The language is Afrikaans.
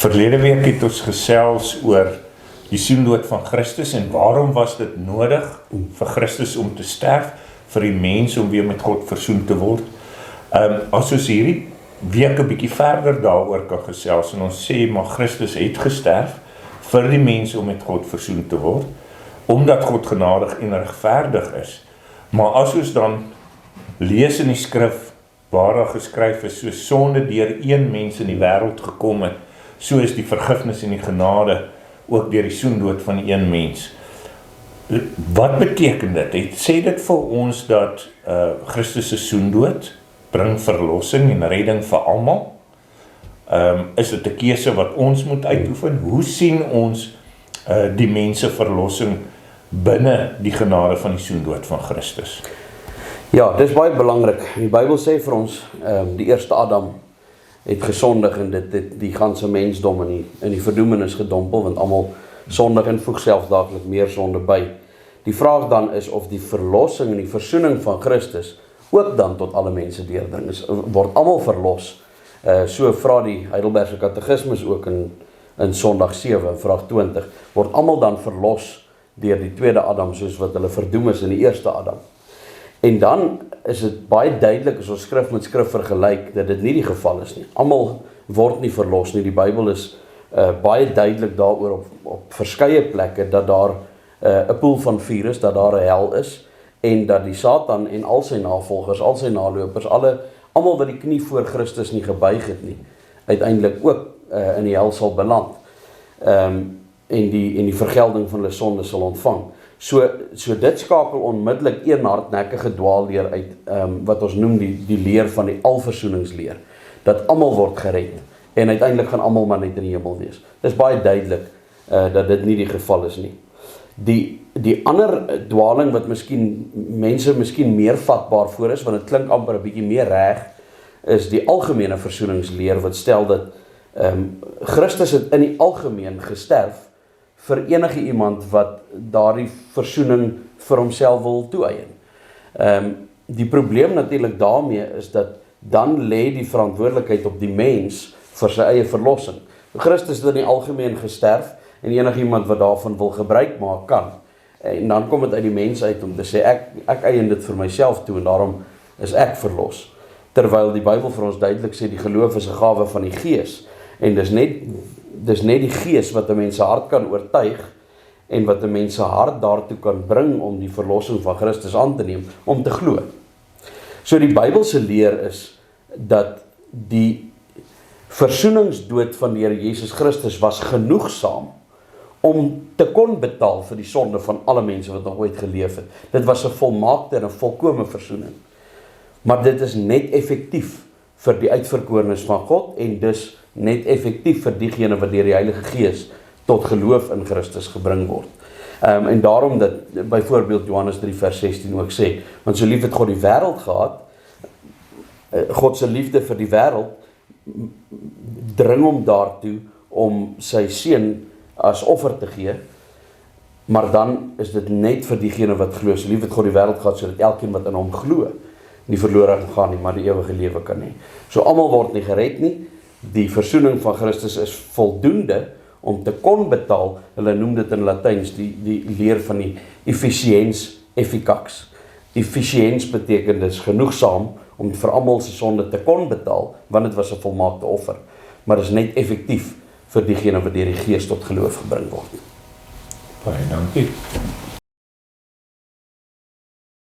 Verlede week het ons gesels oor die soendood van Christus en waarom was dit nodig vir Christus om te sterf, vir die mens om weer met God versoen te word. As ons hierdie week 'n bietjie verder daaroor kan gesels en ons sê, maar Christus het gesterf vir die mens om met God versoen te word, omdat God genadig en regverdig is. Maar as ons dan lees in die skrif, waar daar geskryf is, so sonde deur een mens in die wêreld gekom het, so is die vergifnis en die genade ook deur die soendood van een mens. Wat beteken dit? Sê dit vir ons dat Christus se soendood bring verlossing en redding vir almal? Is dit 'n keuse wat ons moet uitoefen? Hoe sien ons die mense verlossing binne die genade van die soendood van Christus? Ja, dit is baie belangrik. Die Bybel sê vir ons, die eerste Adam het gesondig en die ganse mensdom in die verdoemenis gedompel, want almal sondig en voeg selfs daaglik meer sonde by. Die vraag dan is of die verlossing en die versoening van Christus ook dan tot alle mense deurdring. Word almal verlos? So vra die Heidelbergse Katekismus ook in Sondag 7, vraag 20, word almal dan verlos deur die tweede Adam, soos wat hulle verdoem is in die eerste Adam? En dan is dit baie duidelik, as ons skrif met skrif vergelyk, dat dit nie die geval is nie. Almal word nie verlos nie. Die Bybel is baie duidelik daaroor op verskeie plekke, dat daar 'n poel van vuur is, dat daar 'n hel is, en dat die Satan en al sy navolgers, al sy nalopers, almal wat die knie voor Christus nie gebuig het nie, uiteindelik ook in die hel sal beland, en die vergelding van hulle sonde sal ontvang. So dit skakel onmiddellik een hardnekkige dwaalleer uit, wat ons noem die leer van die alversoeningsleer, dat almal word gered, en uiteindelik gaan almal maar net in die hemel wees. Dit is baie duidelik dat dit nie die geval is nie. Die ander dwaling wat mense miskien meer vatbaar voor is, want dit klink amper 'n bietjie meer reg, is die algemene versoeningsleer, wat stel dat Christus het in die algemeen gesterf vir enige iemand wat daardie versoening vir homself wil toeëien. Die probleem natuurlik daarmee is dat dan lê die verantwoordelikheid op die mens vir sy eie verlossing. Christus het in die algemeen gesterf en enige iemand wat daarvan wil gebruik maak kan. En dan kom dit uit die mens uit om te sê, ek eien dit vir myself toe en daarom is ek verlos. Terwyl die Bybel vir ons duidelik sê, die geloof is 'n gawe van die Gees. En dis net die Gees wat 'n mens se hart kan oortuig en wat 'n mens se hart daartoe kan bring om die verlossing van Christus aan te neem, om te glo. So die Bybelse leer is dat die versoeningsdood van die Here Jesus Christus was genoegsaam om te kon betaal vir die sonde van alle mense wat nog ooit geleef het. Dit was 'n volmaakte en 'n volkome versoening. Maar dit is net effektief vir die uitverkorenes van God en dus net effektief vir diegene wat deur die Heilige Gees tot geloof in Christus gebring word. En daarom dat byvoorbeeld Johannes 3 vers 16 ook sê, want so lief het God die wêreld gehad, God se liefde vir die wêreld dring hom daartoe om sy seun as offer te gee, maar dan is dit net vir diegene wat glo. So lief het God die wêreld gehad, sodat elkeen wat in hom glo, nie verlore gaan nie, maar die ewige lewe kan hê. So almal word nie gered nie. Die versoening van Christus is voldoende om te kon betaal. Hulle noem dit in Latyns die leer van die efficiens efficax. Efficiens beteken dis genoegsaam om vir almal se sonde te kon betaal, want dit was 'n volmaakte offer. Maar dit is net effektief vir diegene wat deur die Gees tot geloof gebring word. Baie dankie.